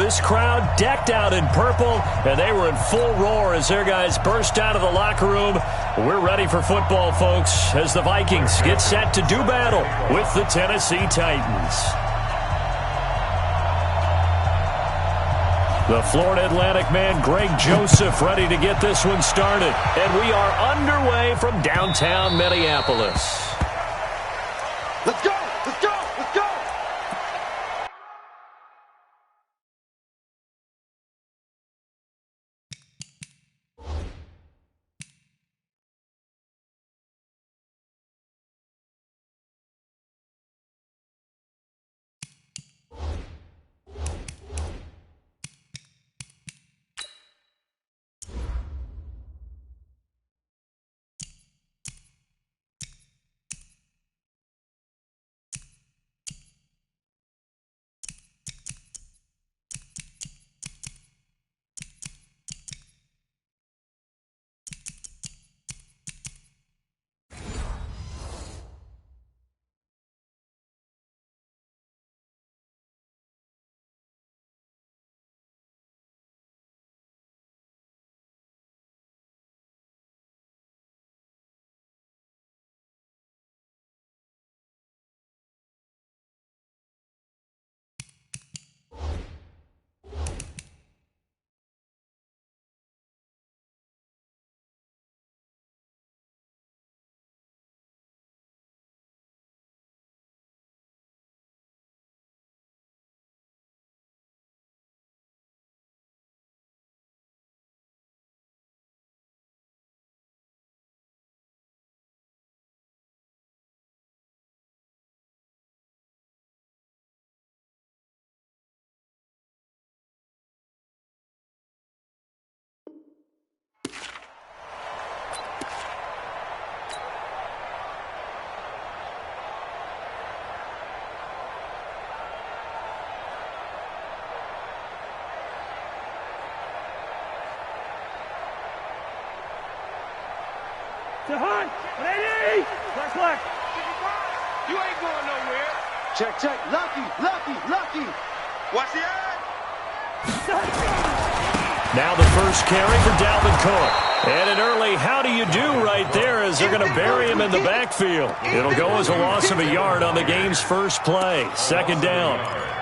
this crowd decked out in purple, and they were in full roar as their guys burst out of the locker room. We're ready for football, folks, as the Vikings get set to do battle with the Tennessee Titans. The Florida Atlantic man, Greg Joseph, ready to get this one started. And we are underway from downtown Minneapolis. Let's go! Let's go! Let's go! To Hunt! 180! Flex left! You ain't going nowhere. Check, check. Lucky, lucky, lucky. Watch the eye. Now the first carry for Dalvin Cook. And an early how do you do right there as they're going to bury him in the backfield. It'll go as a loss of a yard on the game's first play. Second down.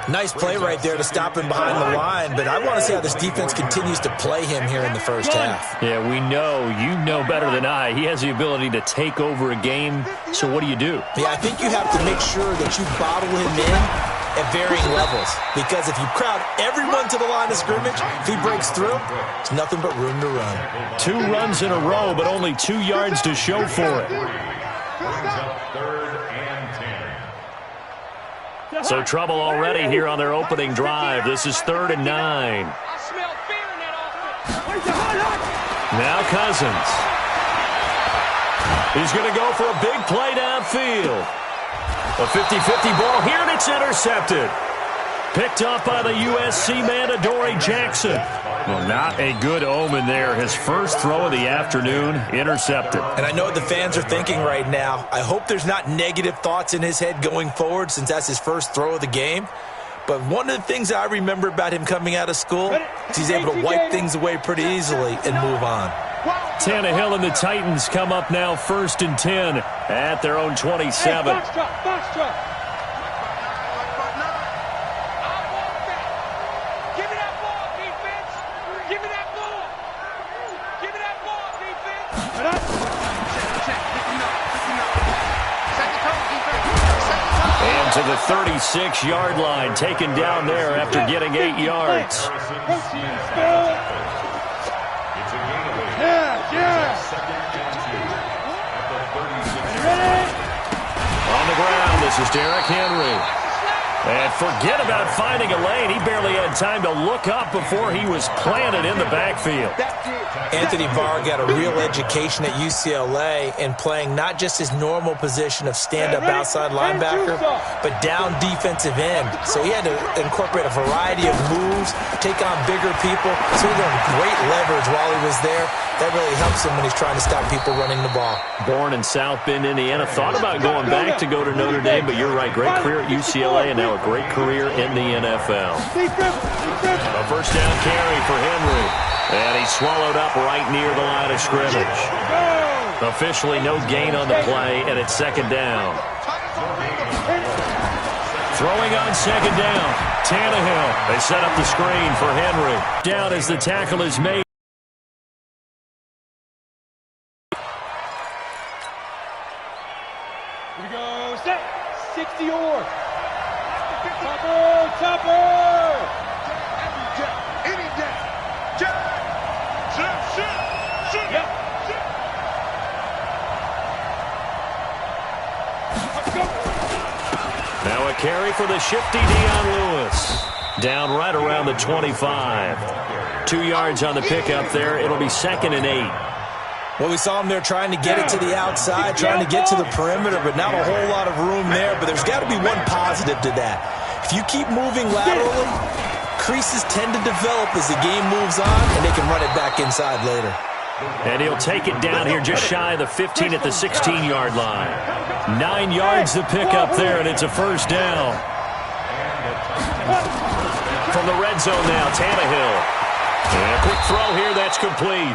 Nice play right there to stop him behind the line, but I want to see how this defense continues to play him here in the first half. Yeah, we know. You know better than I. He has the ability to take over a game, so what do you do? Yeah, I think you have to make sure that you bottle him in at varying levels, because if you crowd everyone to the line of scrimmage, if he breaks through, it's nothing but room to run. 2 runs in a row, but only 2 yards to show for it. So trouble already here on their opening drive. This is 3rd and 9. I smell fear in that offense. Now Cousins. He's going to go for a big play downfield. A 50-50 ball here, and it's intercepted. Picked up by the USC man, Adoree Jackson. Well, not a good omen there. His first throw of the afternoon, intercepted. And I know what the fans are thinking right now. I hope there's not negative thoughts in his head going forward, since that's his first throw of the game. But one of the things I remember about him coming out of school is he's able to wipe things away pretty easily and move on. Tannehill and the Titans come up now 1st and 10 at their own 27. Box truck. To the 36-yard line, taken down there after getting 8 yards. On the ground, this is Derrick Henry. And forget about finding a lane. He barely had time to look up before he was planted in the backfield. Anthony Barr got a real education at UCLA in playing not just his normal position of stand-up outside linebacker, but down defensive end. So he had to incorporate a variety of moves, take on bigger people. So he learned great leverage while he was there. That really helps him when he's trying to stop people running the ball. Born in South Bend, Indiana. Thought about going back to go to Notre Dame, but you're right. Great career at UCLA, and now a great career in the NFL. A first down carry for Henry. And he's swallowed up right near the line of scrimmage. Officially no gain on the play, and it's second down. Throwing on second down, Tannehill. They set up the screen for Henry. Down as the tackle is made. Here we go, set, 60 or. Topper! Any day. Shoot. Yep. Now a carry for the shifty Dion Lewis. Down right around the 25. 2 yards on the pickup there. It'll be 2nd and 8. Well, we saw him there trying to get it to the outside, trying to get to the perimeter, but not a whole lot of room there. But there's got to be one positive to that. If you keep moving laterally, creases tend to develop as the game moves on, and they can run it back inside later. And he'll take it down here just shy of the 15 at the 16-yard line. 9 yards to pick up there, and it's a first down. From the red zone now, Tannehill. And a quick throw here, that's complete.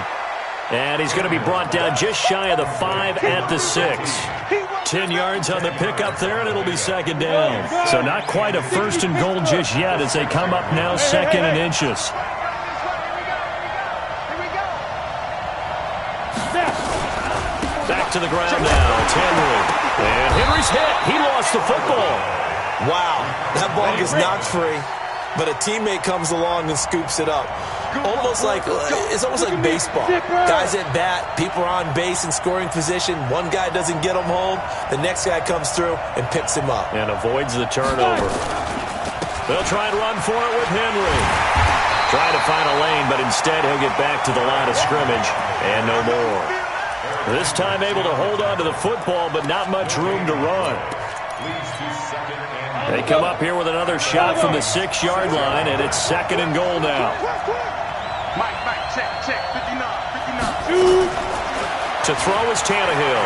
And he's going to be brought down just shy of the 5 at the 6. 10 yards on the pickup there, and it'll be second down. So not quite a first and goal just yet as they come up now 2nd and inches. Back to the ground now, it's Henry. And Henry's hit. He lost the football. Wow, that ball gets knocked free, but a teammate comes along and scoops it up. It's almost like baseball. Guys at bat, people are on base in scoring position. One guy doesn't get him home. The next guy comes through and picks him up. And avoids the turnover. They'll try and run for it with Henry. Trying to find a lane, but instead he'll get back to the line of scrimmage and no more. This time able to hold on to the football, but not much room to run. They come up here with another shot from the 6-yard line, and it's 2nd and goal now. Mike, check, 59. To throw is Tannehill.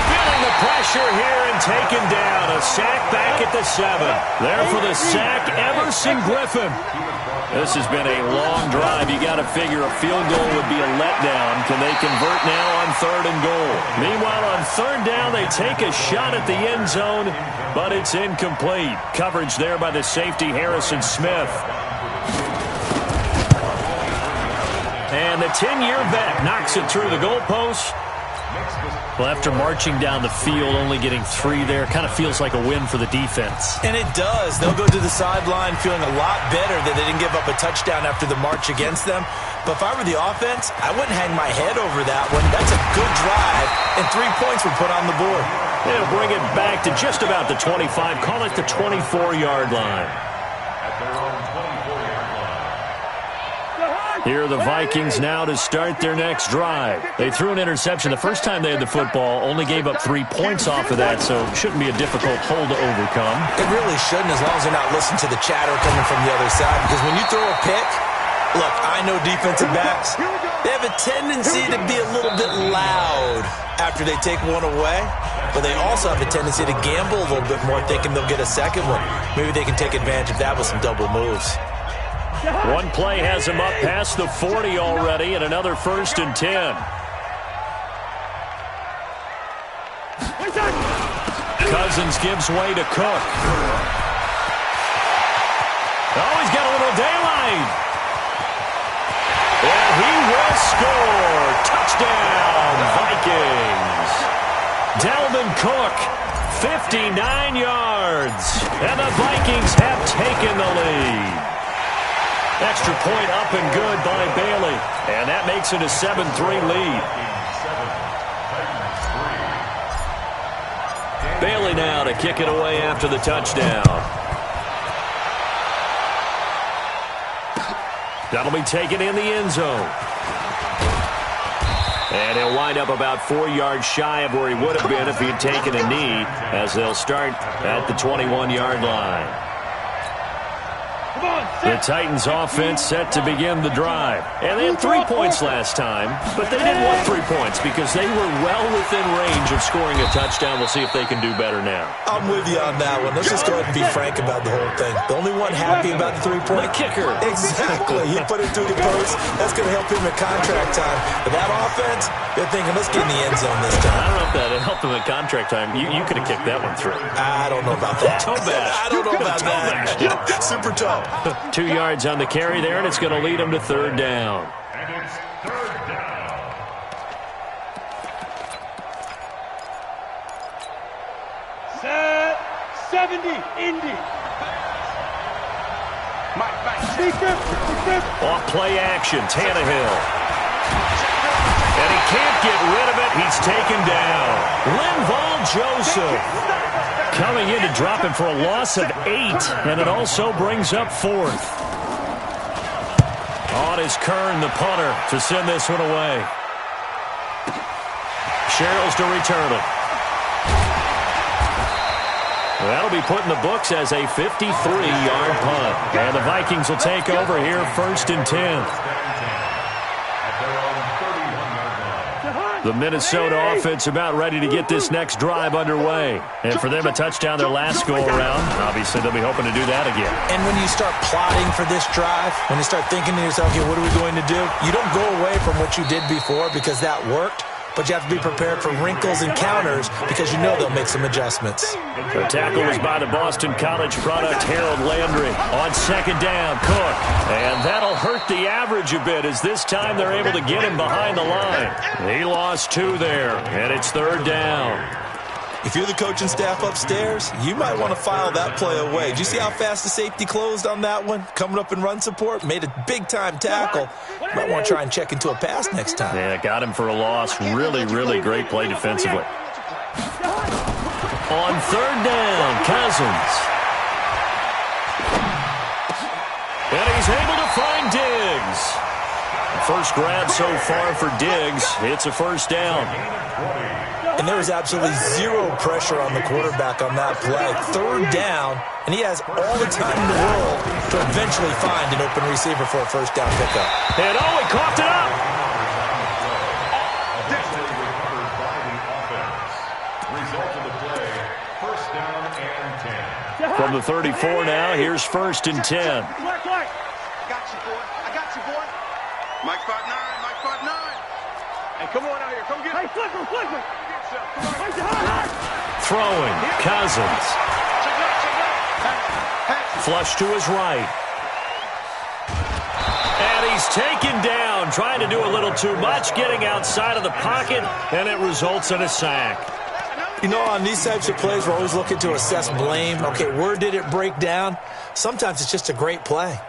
Feeling the pressure here and taken down. A sack back at the 7. There for the sack, Everson Griffin. This has been a long drive. You got to figure a field goal would be a letdown. Can they convert now on 3rd and goal? Meanwhile, on 3rd down, they take a shot at the end zone, but it's incomplete. Coverage there by the safety, Harrison Smith. And the 10-year vet knocks it through the goalpost. Well, after marching down the field, only getting 3 there, kind of feels like a win for the defense. And it does. They'll go to the sideline feeling a lot better that they didn't give up a touchdown after the march against them. But if I were the offense, I wouldn't hang my head over that one. That's a good drive, and 3 points were put on the board. They'll bring it back to just about the 25. Call it the 24-yard line. Here are the Vikings now to start their next drive. They threw an interception the first time they had the football, only gave up 3 points off of that, so shouldn't be a difficult hole to overcome. It really shouldn't, as long as they're not listening to the chatter coming from the other side, because when you throw a pick, look, I know defensive backs, they have a tendency to be a little bit loud after they take one away, but they also have a tendency to gamble a little bit more, thinking they'll get a second one. Maybe they can take advantage of that with some double moves. One play has him up past the 40 already, and another 1st and 10. Cousins gives way to Cook. Oh, he's got a little daylight. And he will score. Touchdown, Vikings. Dalvin Cook, 59 yards. And the Vikings have taken the lead. Extra point up and good by Bailey. And that makes it a 7-3 lead. Bailey now to kick it away after the touchdown. That'll be taken in the end zone. And he'll wind up about 4 yards shy of where he would have been if he had taken a knee, as they'll start at the 21-yard line. The Titans offense set to begin the drive. And they had 3 points last time, but they didn't want 3 points because they were well within range of scoring a touchdown. We'll see if they can do better now. I'm with you on that one. Let's just go ahead and be frank about the whole thing. The only one happy about the 3-point kicker. Exactly. He put it through the post. That's going to help him at contract time. But that offense, they're thinking, let's get in the end zone this time. I don't know if that helped him at contract time. You could have kicked that one through. I don't know about that. Toe bash. I don't know about that. Yeah, super toe. 2 yards on the carry there, and it's going to lead him to 3rd down. And it's 3rd down. Set 70, Indy. Off play action, Tannehill. And he can't get rid of it. He's taken down. Linval Joseph coming in to drop him for a loss of 8, and it also brings up 4th. On is Kern, the punter, to send this one away. Sherrills to return it. That'll be put in the books as a 53-yard punt. And the Vikings will take over here 1st and 10. The Minnesota offense about ready to get this next drive underway. And for them, a touchdown their last go-around. Obviously, they'll be hoping to do that again. And when you start plotting for this drive, when you start thinking to yourself, okay, what are we going to do? You don't go away from what you did before because that worked. But you have to be prepared for wrinkles and counters because you know they'll make some adjustments. The tackle was by the Boston College product, Harold Landry. On 2nd down, Cook. And that'll hurt the average a bit as this time they're able to get him behind the line. He lost 2 there, and it's 3rd down. If you're the coaching staff upstairs, you might want to file that play away. Did you see how fast the safety closed on that one? Coming up in run support, made a big-time tackle. You might want to try and check into a pass next time. Yeah, got him for a loss. Really, really great play defensively. On 3rd down, Cousins. And he's able to find Diggs. First grab so far for Diggs. It's a 1st down. And there was absolutely 0 pressure on the quarterback on that play. 3rd down, and he has all the time in the world to eventually find an open receiver for a 1st down pickup. And he coughed it up. Result of the play, 1st down and 10. From the 34 now, here's 1st and 10. I got you, boy. I got you, boy. Mike spot 9. Mike spot 9. Hey, come on out here. Come get it. Hey, flipper. Throwing, Cousins. Flush to his right. And he's taken down, trying to do a little too much, getting outside of the pocket, and it results in a sack. You know, on these types of plays, we're always looking to assess blame. Okay, where did it break down? Sometimes it's just a great play.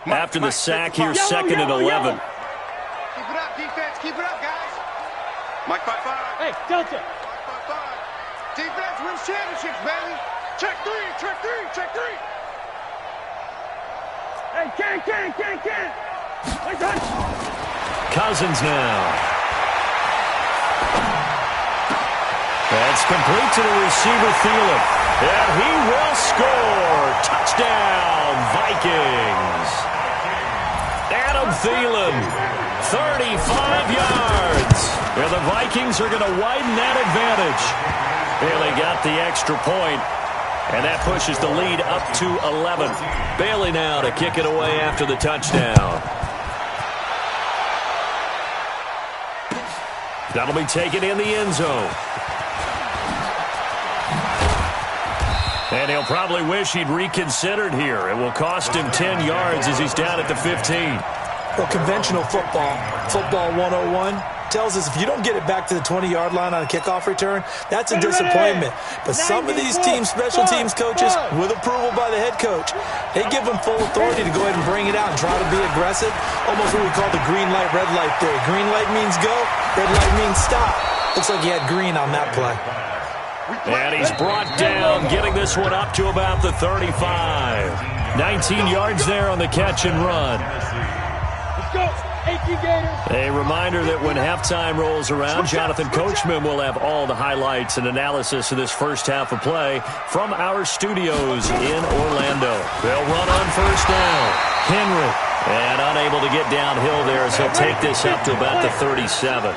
After the sack, here's 2nd and 11. Keep it up, defense. Keep it up, guys. Mike 5-5. Hey, Delta. Mike 5-5. Defense wins championships, baby. Check 3. Hey, can. Cousins now. That's complete to the receiver, Thielen. And he will score. Touchdown, Vikings. Adam Thielen, 35 yards. And the Vikings are going to widen that advantage. Bailey got the extra point, and that pushes the lead up to 11. Bailey now to kick it away after the touchdown. That'll be taken in the end zone. And he'll probably wish he'd reconsidered here. It will cost him 10 yards as he's down at the 15. Well, conventional football 101, tells us if you don't get it back to the 20-yard line on a kickoff return, that's a disappointment. But some of these teams, special teams coaches, with approval by the head coach, they give them full authority to go ahead and bring it out and try to be aggressive. Almost what we call the green light, red light theory. Green light means go, red light means stop. Looks like he had green on that play. And he's brought down, getting this one up to about the 35. 19 yards there on the catch and run. Let's go. A reminder that when halftime rolls around, Jonathan Coachman will have all the highlights and analysis of this first half of play from our studios in Orlando. They'll run on first down. Henry, and unable to get downhill there as he'll take this up to about the 37.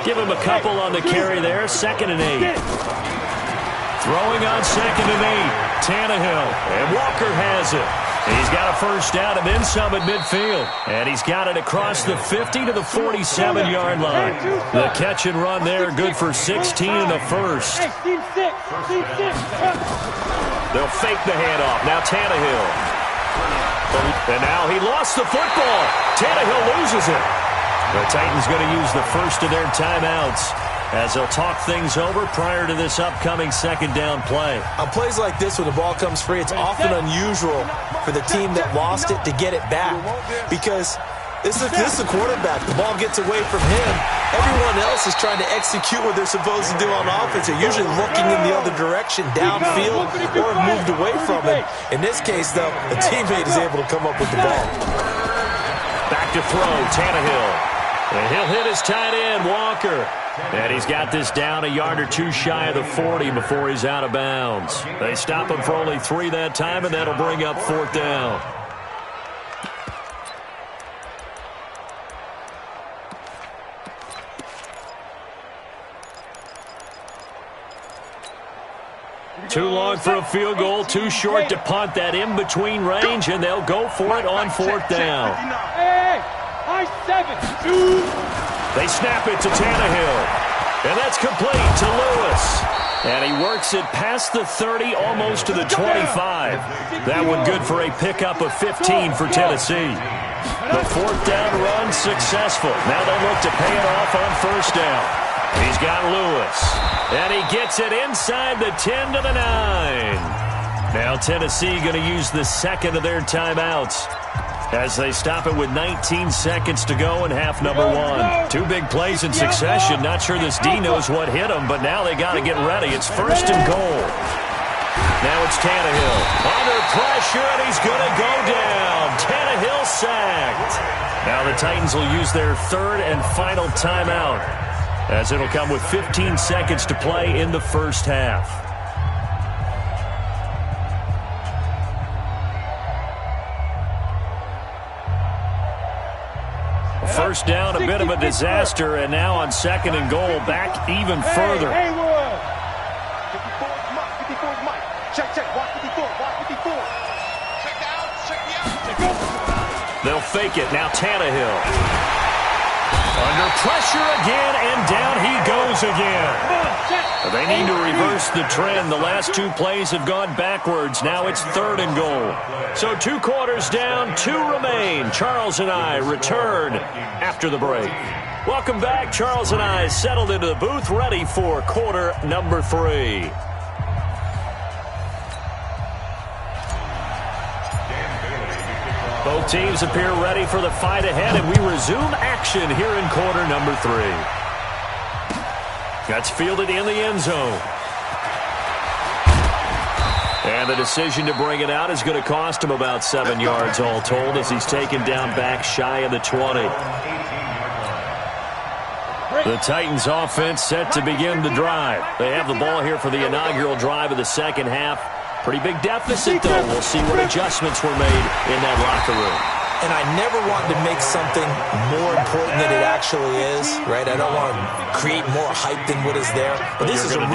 Give him a couple on the carry there, 2nd and 8. Throwing on 2nd and 8, Tannehill, and Walker has it. He's got a first down and then some at midfield. And he's got it across the 50 to the 47-yard line. The catch and run there, good for 16 and a first. They'll fake the handoff. Now Tannehill. And now he lost the football. Tannehill loses it. The Titans going to use the first of their timeouts as they'll talk things over prior to this upcoming 2nd down play. On plays like this, when the ball comes free, it's often unusual for the team that lost it to get it back. Because this is the quarterback. The ball gets away from him. Everyone else is trying to execute what they're supposed to do on offense. They're usually looking in the other direction, downfield, or have moved away from it. In this case, though, the teammate is able to come up with the ball. Back to throw, Tannehill. And he'll hit his tight end, Walker. And he's got this down a yard or two shy of the 40 before he's out of bounds. They stop him for only 3 that time, and that'll bring up 4th down. Too long for a field goal, too short to punt. That in-between range, and they'll go for it on 4th down. Hey, high 7. They snap it to Tannehill. And that's complete to Lewis. And he works it past the 30, almost to the 25. That one good for a pickup of 15 for Tennessee. The 4th down run successful. Now they'll look to pay it off on first down. He's got Lewis. And he gets it inside the 10 to the 9. Now Tennessee going to use the 2nd of their timeouts as they stop it with 19 seconds to go in half number 1. 2 big plays in succession. Not sure this D knows what hit him, but now they got to get ready. It's 1st and goal. Now it's Tannehill. Under pressure, and he's going to go down. Tannehill sacked. Now the Titans will use their 3rd and final timeout, as it'll come with 15 seconds to play in the first half. First down, a bit of a disaster, and now on 2nd and goal, back even further. 54 is Mike. Check, watch 54, watch 54. Check out, check me out. They'll fake it, now Tannehill. Under pressure again, and down he goes again. They need to reverse the trend. The last 2 plays have gone backwards. Now it's 3rd and goal. So 2 quarters down, 2 remain. Charles and I return after the break. Welcome back. Charles and I settled into the booth, ready for quarter number 3. Both teams appear ready for the fight ahead, and we resume action here in quarter number 3. That's fielded in the end zone. And the decision to bring it out is going to cost him about 7 yards all told, as he's taken down back shy of the 20. The Titans offense set to begin the drive. They have the ball here for the inaugural drive of the second half. Pretty big deficit, though. We'll see what adjustments were made in that locker room. And I never want to make something more important than it actually is, right? I don't want to create more hype than what is there. But this is I'm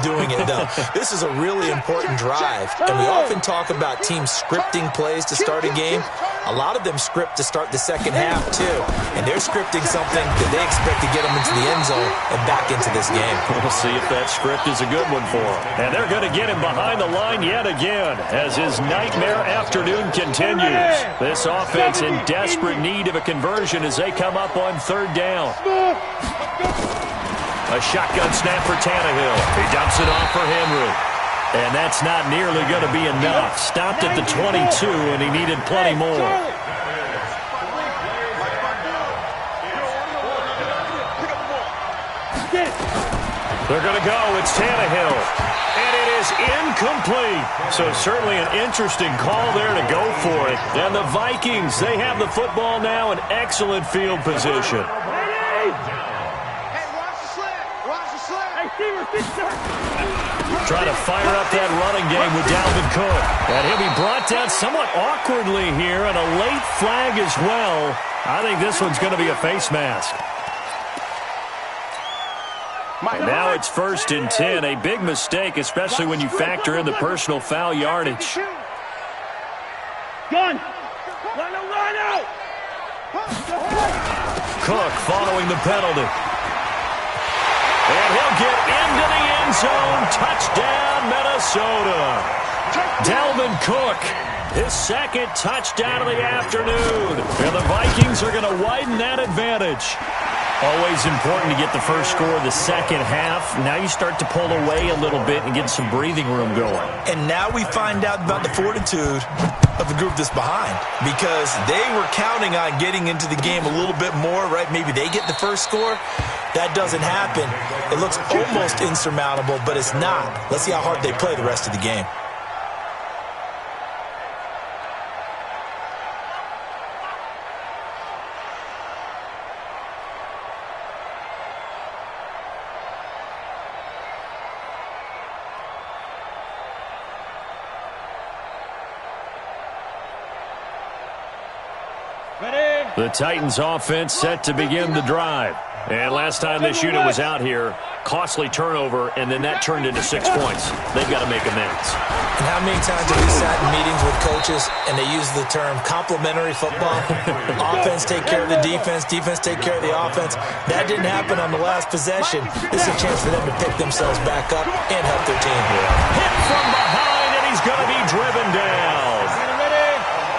doing it, though. This is a really important drive. And we often talk about teams scripting plays to start a game. A lot of them script to start the second half, too. And they're scripting something that they expect to get them into the end zone and back into this game. We'll see if that script is a good one for them. And they're going to get him behind the line yet again as his nightmare afternoon continues. This offense in desperate need of a conversion as they come up on 3rd down. A shotgun snap for Tannehill. He dumps it off for Henry. And that's not nearly going to be enough. Stopped at the 22, and he needed plenty more. They're going to go. It's Tannehill. And it is incomplete. So certainly an interesting call there to go for it. And the Vikings, they have the football now in excellent field position. Trying to fire up that running game with Dalvin Cook. And he'll be brought down somewhat awkwardly here, and a late flag as well. I think this one's going to be a face mask. And now it's 1st and 10. A big mistake, especially when you factor in the personal foul yardage. Gun! Line out! Cook following the penalty. And he'll get into the end zone. Touchdown, Minnesota. Dalvin Cook, his 2nd touchdown of the afternoon. And the Vikings are going to widen that advantage. Always important to get the first score of the second half. Now you start to pull away a little bit and get some breathing room going. And now we find out about the fortitude of the group that's behind, because they were counting on getting into the game a little bit more, right? Maybe they get the first score. That doesn't happen. It looks almost insurmountable, but it's not. Let's see how hard they play the rest of the game. The Titans offense set to begin the drive. And last time this unit was out here, costly turnover, and then that turned into 6 points. They've got to make amends. And how many times have we sat in meetings with coaches and they use the term complementary football? Offense take care of the defense, defense take care of the offense. That didn't happen on the last possession. This is a chance for them to pick themselves back up and help their team. Hit from behind, and he's going to be driven down.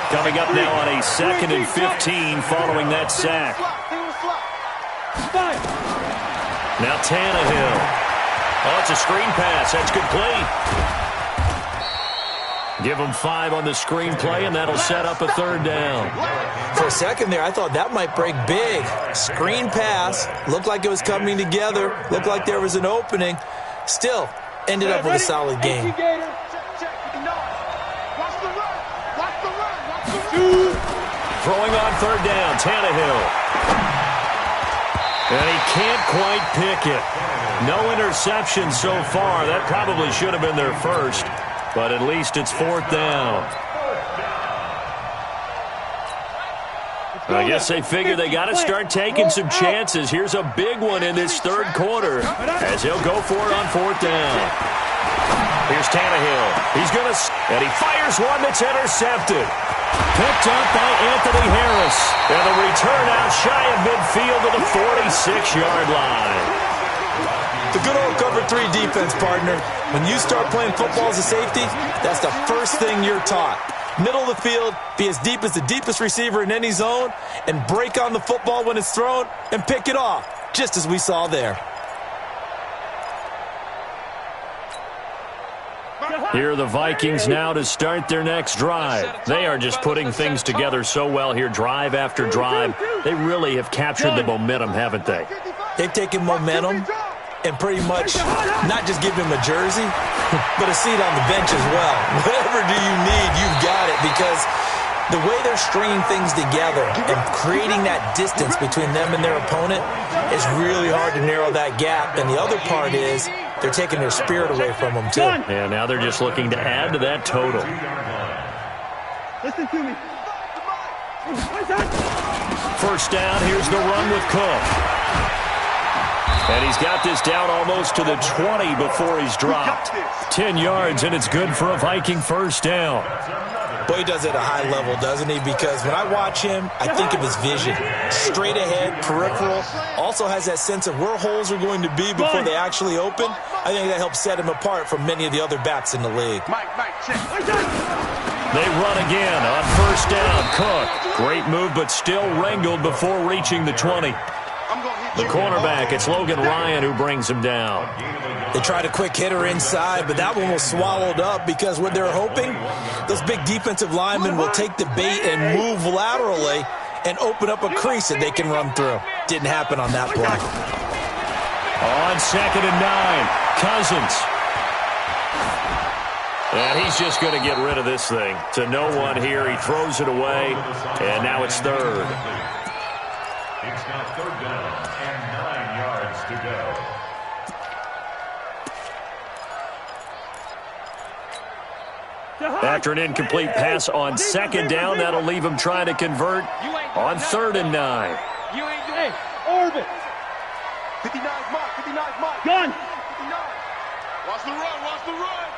Coming up now on a 2nd and 15 following that sack. Now Tannehill. Oh, it's a screen pass. That's complete. Give him 5 on the screen play, and that'll set up a 3rd down. For a second there, I thought that might break big. Screen pass. Looked like it was coming together. Looked like there was an opening. Still, ended up with a solid game. Throwing on 3rd down, Tannehill. And he can't quite pick it. No interception so far. That probably should have been their first, but at least it's 4th down. I guess they figure they got to start taking some chances. Here's a big one in this 3rd quarter as he'll go for it on 4th down. Here's Tannehill. He's going to, and he fires one that's intercepted. Picked up by Anthony Harris. And the return out shy of midfield to the 46-yard line. The good old cover 3 defense, partner. When you start playing football as a safety, that's the first thing you're taught. Middle of the field, be as deep as the deepest receiver in any zone, and break on the football when it's thrown and pick it off, just as we saw there. Here are the Vikings now to start their next drive. They are just putting things together so well here, drive after drive. They really have captured the momentum, haven't they? They've taken momentum and pretty much not just give him a jersey, but a seat on the bench as well. Whatever do you need, you've got it, because the way they're stringing things together and creating that distance between them and their opponent is really hard to narrow that gap. And the other part is they're taking their spirit away from them, too. Yeah, now they're just looking to add to that total. Listen to me. 1st down, here's the run with Cook. And he's got this down almost to the 20 before he's dropped. 10 yards, and it's good for a Viking 1st down. Boy, he does it at a high level, doesn't he? Because when I watch him, I think of his vision. Straight ahead, peripheral. Also has that sense of where holes are going to be before they actually open. I think that helps set him apart from many of the other backs in the league. They run again on 1st down. Cook. Great move, but still wrangled before reaching the 20. The cornerback, it's Logan Ryan who brings him down. They tried a quick hitter inside, but that one was swallowed up because what they're hoping, those big defensive linemen will take the bait and move laterally and open up a crease that they can run through. Didn't happen on that play. On 2nd and 9, Cousins. And he's just going to get rid of this thing. To no one here. He throws it away, and now it's 3rd. It's now 3rd down and 9 yards to go. After an incomplete pass on 2nd down, that'll leave him trying to convert on 3rd and 9. You ain't doing it. Orbit. 59's Mike. 59's Mike. Gun. 59. Watch the run. Watch the run.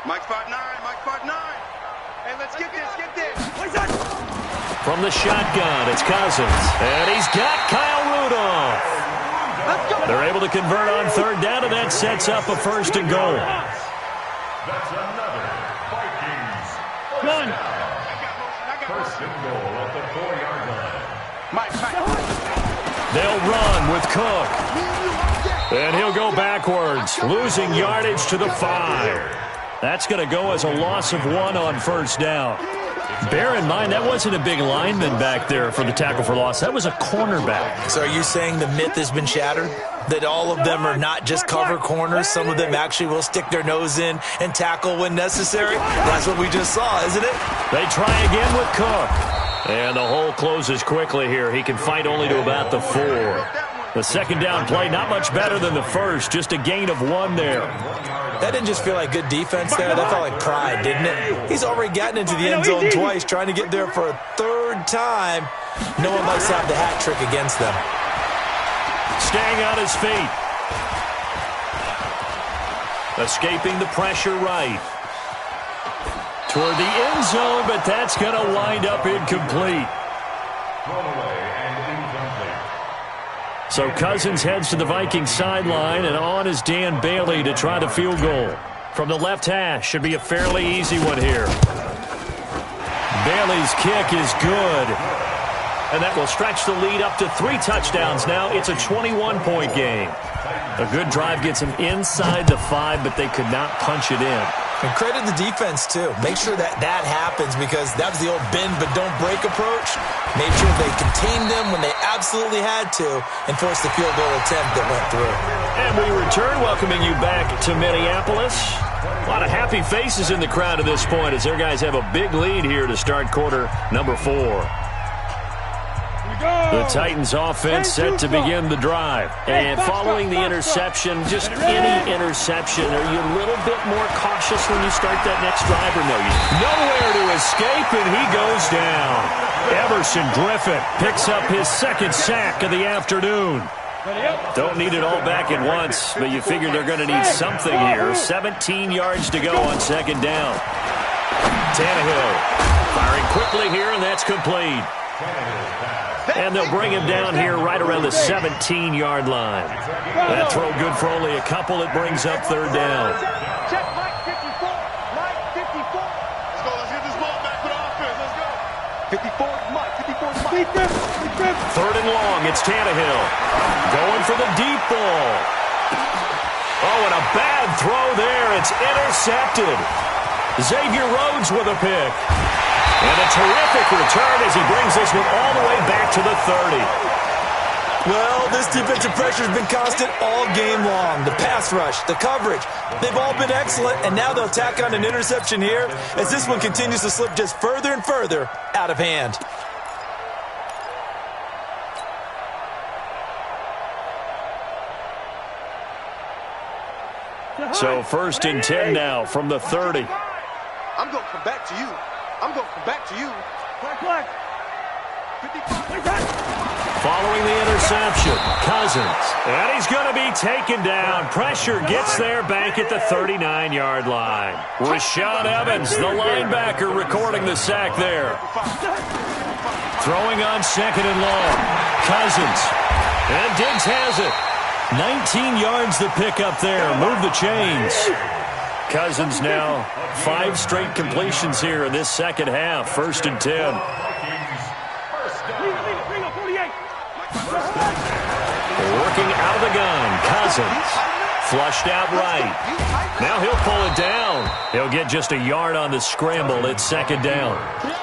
Mike 5'9". Mike 5'9". Hey, let's get this. Get this. From the shotgun, it's Cousins. And he's got Kyle Rudolph. Let's go. They're able to convert on 3rd down, and that sets up a 1st and goal. That's another Vikings. Gun. I got motion. 1st and goal at the 4-yard line. Mike. They'll run with Cook. And he'll go backwards, losing yardage to the 5. That's going to go as a loss of 1 on 1st down. Bear in mind, that wasn't a big lineman back there for the tackle for loss. That was a cornerback. So are you saying the myth has been shattered? That all of them are not just cover corners? Some of them actually will stick their nose in and tackle when necessary? That's what we just saw, isn't it? They try again with Cook. And the hole closes quickly here. He can fight only to about the 4. The 2nd down play, not much better than the 1st. Just a gain of 1 there. That didn't just feel like good defense there. That felt like pride, didn't it? He's already gotten into the end zone twice, trying to get there for a 3rd time. No one likes to have the hat trick against them. Staying on his feet. Escaping the pressure right. Toward the end zone, but that's going to wind up incomplete. Thrown away and incomplete. So Cousins heads to the Vikings sideline, and on is Dan Bailey to try the field goal. From the left hash, should be a fairly easy one here. Bailey's kick is good. And that will stretch the lead up to 3 touchdowns now. It's a 21-point game. A good drive gets him inside the 5, but they could not punch it in. And credit the defense, too. Make sure that happens, because that was the old bend but don't break approach. Made sure they contained them when they absolutely had to and forced the field goal attempt that went through. And we return, welcoming you back to Minneapolis. A lot of happy faces in the crowd at this point as their guys have a big lead here to start quarter number 4. The Titans offense set to begin the drive. And following the interception, just any interception, are you a little bit more cautious when you start that next drive, or no? Nowhere to escape, and he goes down. Emerson Griffin picks up his 2nd sack of the afternoon. Don't need it all back at once, but you figure they're going to need something here. 17 yards to go on 2nd down. Tannehill firing quickly here, and that's complete. And they'll bring him down here right around the 17-yard line. That throw good for only a couple. It brings up 3rd down. Check Mike 54. Mike 54. Let's go. Let's get this ball back for the offense. Let's go. 54 is Mike. 54 is Mike. 3rd and long. It's Tannehill going for the deep ball. Oh, and a bad throw there. It's intercepted. Xavier Rhodes with a pick. And a terrific return as he brings this one all the way back to the 30. Well, this defensive pressure has been constant all game long. The pass rush, the coverage, they've all been excellent, and now they'll tack on an interception here as this one continues to slip just further and further out of hand. So 1st and 10 now from the 30. I'm going to come back to you. I'm going to come back to you. Black. 55. Following the interception, Cousins. And he's going to be taken down. Pressure gets there back at the 39-yard line. Rashaan Evans, the linebacker, recording the sack there. Throwing on 2nd and long. Cousins. And Diggs has it. 19 yards the pick up there. Move the chains. Cousins now 5 straight completions here in this 2nd half. 1st and 10. Working out of the gun, Cousins. Flushed out right. Now he'll pull it down. He'll get just a yard on the scramble. It's second down.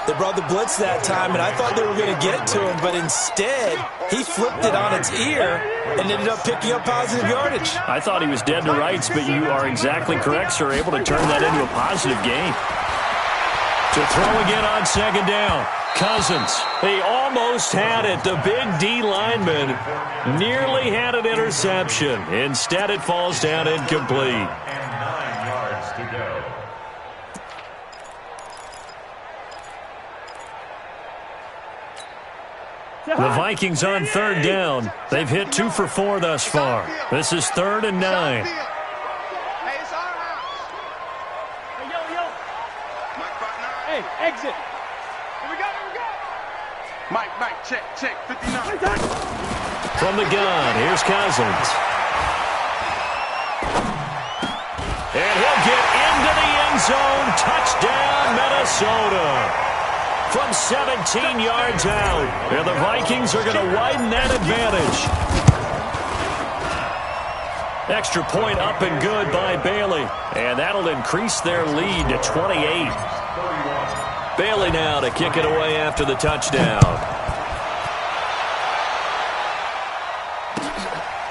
They brought the blitz that time, and I thought they were going to get to him, but instead, he flipped it on its ear and ended up picking up positive yardage. I thought he was dead to rights, but you are exactly correct, sir. Able to turn that into a positive gain. To throw again on second down. Cousins, he almost had it. The big D lineman nearly had an interception. Instead, it falls down incomplete. And 9 yards to go. The Vikings on third down. They've hit 2 for 4 thus far. This is 3rd and 9. Hey, it's our house. Hey, yo. Mike, 5'9". Hey, exit. Here we go. Mike, check, 59. From the gun, here's Cousins. And he'll get into the end zone. Touchdown, Minnesota. From 17 yards out. And the Vikings are going to widen that advantage. Extra point up and good by Bailey. And that'll increase their lead to 28. Bailey now to kick it away after the touchdown.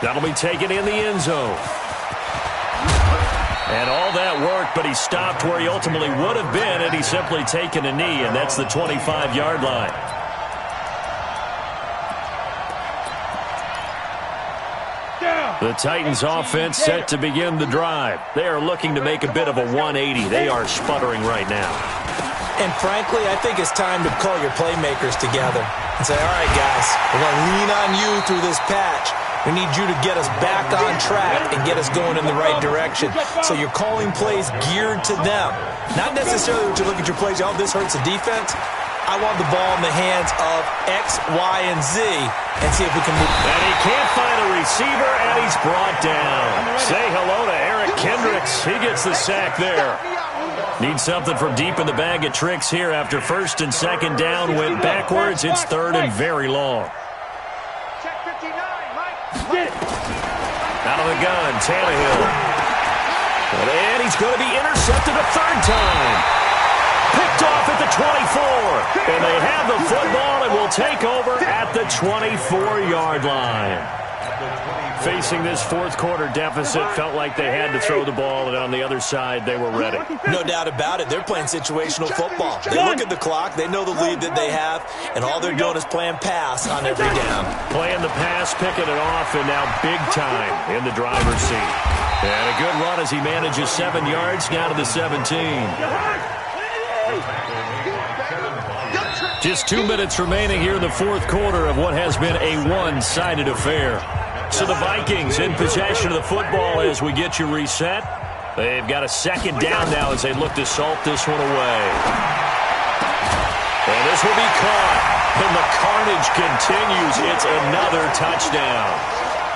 That'll be taken in the end zone. And all that worked, but he stopped where he ultimately would have been had he simply taken a knee, and that's the 25-yard line. The Titans offense set to begin the drive. They are looking to make a bit of a 180. They are sputtering right now. And frankly, I think it's time to call your playmakers together and say, all right, guys, we're going to lean on you through this patch. We need you to get us back on track and get us going in the right direction. So you're calling plays geared to them. Not necessarily what you look at your plays, oh, this hurts the defense. I want the ball in the hands of X, Y, and Z and see if we can move. And he can't find a receiver, and he's brought down. Say hello to Eric Kendricks. He gets the sack there. Need something from deep in the bag of tricks here after first and second down went backwards. It's 3rd and very long. Check 59, Mike. Get it. Out of the gun, Tannehill. And he's going to be intercepted a 3rd time. Picked off at the 24. And they have the football and will take over at the 24-yard line. Facing this fourth quarter deficit, felt like they had to throw the ball, and on the other side, they were ready. No doubt about it. They're playing situational football. They look at the clock. They know the lead that they have, and all they're doing is playing pass on every down. Playing the pass, picking it off, and now big time in the driver's seat. And a good run as he manages 7 yards down to the 17. Just 2 minutes remaining here in the fourth quarter of what has been a one-sided affair. So the Vikings in possession of the football as we get you reset. They've got a second down now as they look to salt this one away. And this will be caught. And the carnage continues. It's another touchdown.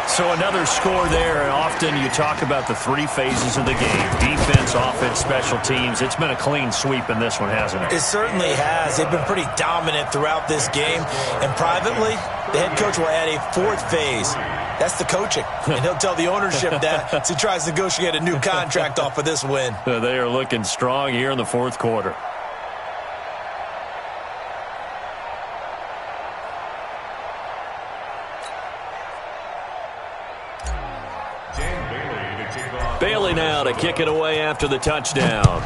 So another score there, and often you talk about the 3 phases of the game. Defense, offense, special teams. It's been a clean sweep in this one, hasn't it? It certainly has. They've been pretty dominant throughout this game. And privately, the head coach will add a 4th phase. That's the coaching. And he'll tell the ownership that as he tries to negotiate a new contract off of this win. They are looking strong here in the fourth quarter. Bailey now to kick it away after the touchdown.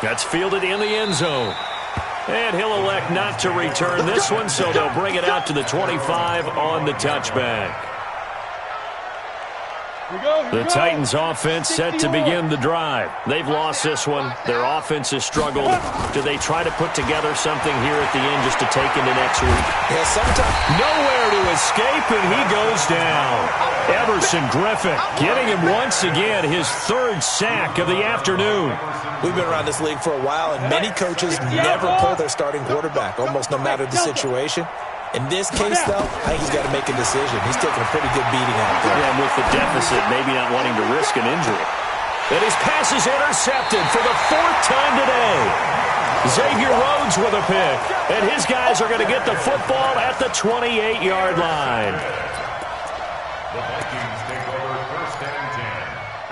That's fielded in the end zone. And he'll elect not to return this one, so they'll bring it out to the 25 on the touchback. The Titans offense set to begin the drive. They've lost this one. Their offense has struggled. Do they try to put together something here at the end just to take into next week? Yeah, sometimes. Nowhere to escape, and he goes down. Everson Griffin getting him once again, his 3rd sack of the afternoon. We've been around this league for a while, and many coaches never pull their starting quarterback, almost no matter the situation. In this case, though, I think he's got to make a decision. He's taking a pretty good beating out there. Yeah, and with the deficit, maybe not wanting to risk an injury. And his pass is intercepted for the 4th time today. Xavier Rhodes with a pick. And his guys are going to get the football at the 28-yard line. The Vikings take over 1st and 10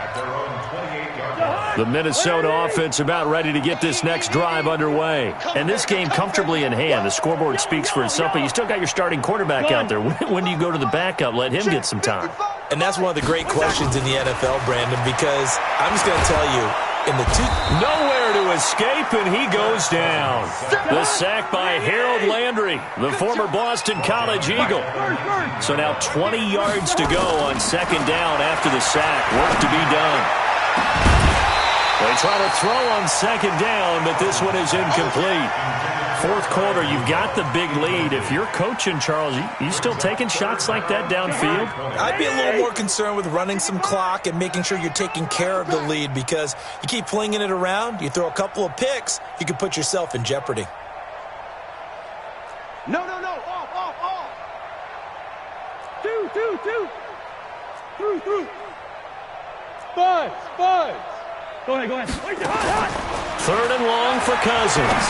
at their own 28-yard line. The Minnesota offense about ready to get this next drive underway. And this game comfortably in hand. The scoreboard speaks for itself, but you still got your starting quarterback out there. When do you go to the backup? Let him get some time. And that's one of the great questions in the NFL, Brandon, because I'm just going to tell you, nowhere to escape, and he goes down. The sack by Harold Landry, the former Boston College Eagle. So now 20 yards to go on 2nd down after the sack. Work to be done. They try to throw on 2nd down, but this one is incomplete. 4th quarter, you've got the big lead. If you're coaching, Charles, you still taking shots like that downfield? I'd be a little more concerned with running some clock and making sure you're taking care of the lead, because you keep flinging it around, you throw a couple of picks, you can put yourself in jeopardy. No. Off. 2. Through. Five. Go ahead. 3rd and long for Cousins.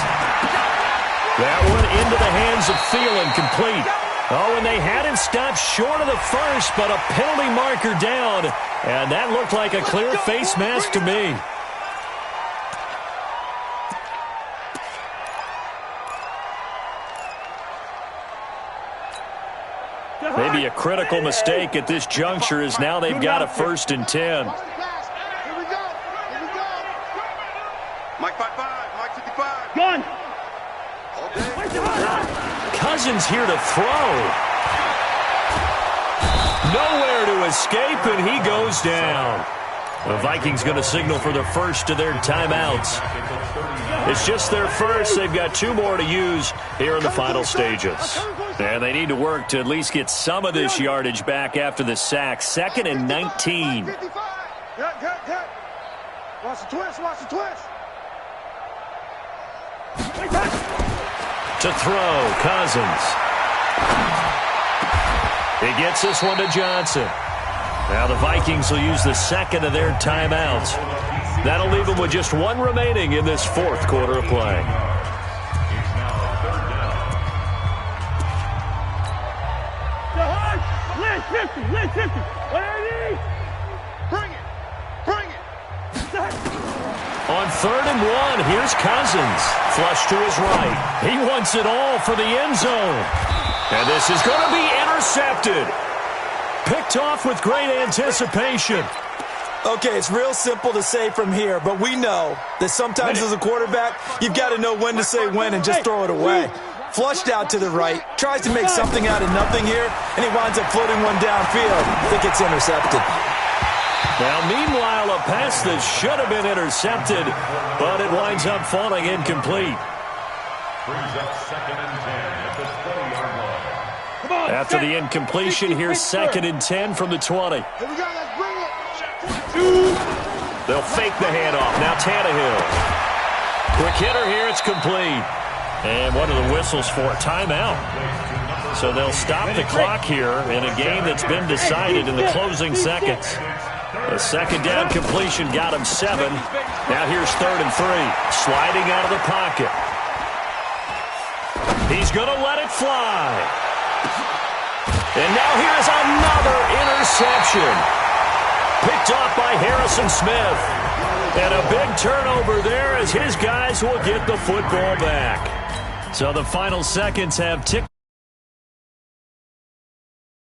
That one into the hands of Thielen, complete. Oh, and they had him stopped short of the first, but a penalty marker down. And that looked like a clear face mask to me. Maybe a critical mistake at this juncture, as now they've got a 1st and 10. Mike 55, Mike 55. Gun. Cousins here to throw. Nowhere to escape, and he goes down. The Vikings going to signal for the first of their timeouts. It's just their first. They've got 2 more to use here in the final stages. And they need to work to at least get some of this yardage back after the sack. 2nd and 19. Good. Watch the twist. To throw, Cousins. He gets this one to Johnson. Now the Vikings will use the 2nd of their timeouts. That'll leave them with just 1 remaining in this 4th quarter of play. List 50. Bring it. On 3rd and 1, here's Cousins. Flush to his right. He wants it all for the end zone. And this is going to be intercepted. Picked off with great anticipation. Okay, it's real simple to say from here, but we know that sometimes as a quarterback, you've got to know when to say when and just throw it away. Flushed out to the right, tries to make something out of nothing here, and he winds up floating one downfield. I think it's intercepted. Now, meanwhile, a pass that should have been intercepted, but it winds up falling incomplete. Brings up 2nd and 10 at the 20-yard line. After the incompletion, here's 2nd and 10 from the 20. Here we go, let's bring it. They'll fake the handoff. Now Tannehill. Quick hitter here, it's complete. And what are the whistles for? Timeout. So they'll stop the clock here in a game that's been decided in the closing seconds. The 2nd down completion got him 7. Now here's 3rd and 3. Sliding out of the pocket. He's going to let it fly. And now here's another interception. Picked off by Harrison Smith. And a big turnover there as his guys will get the football back. So the final seconds have ticked.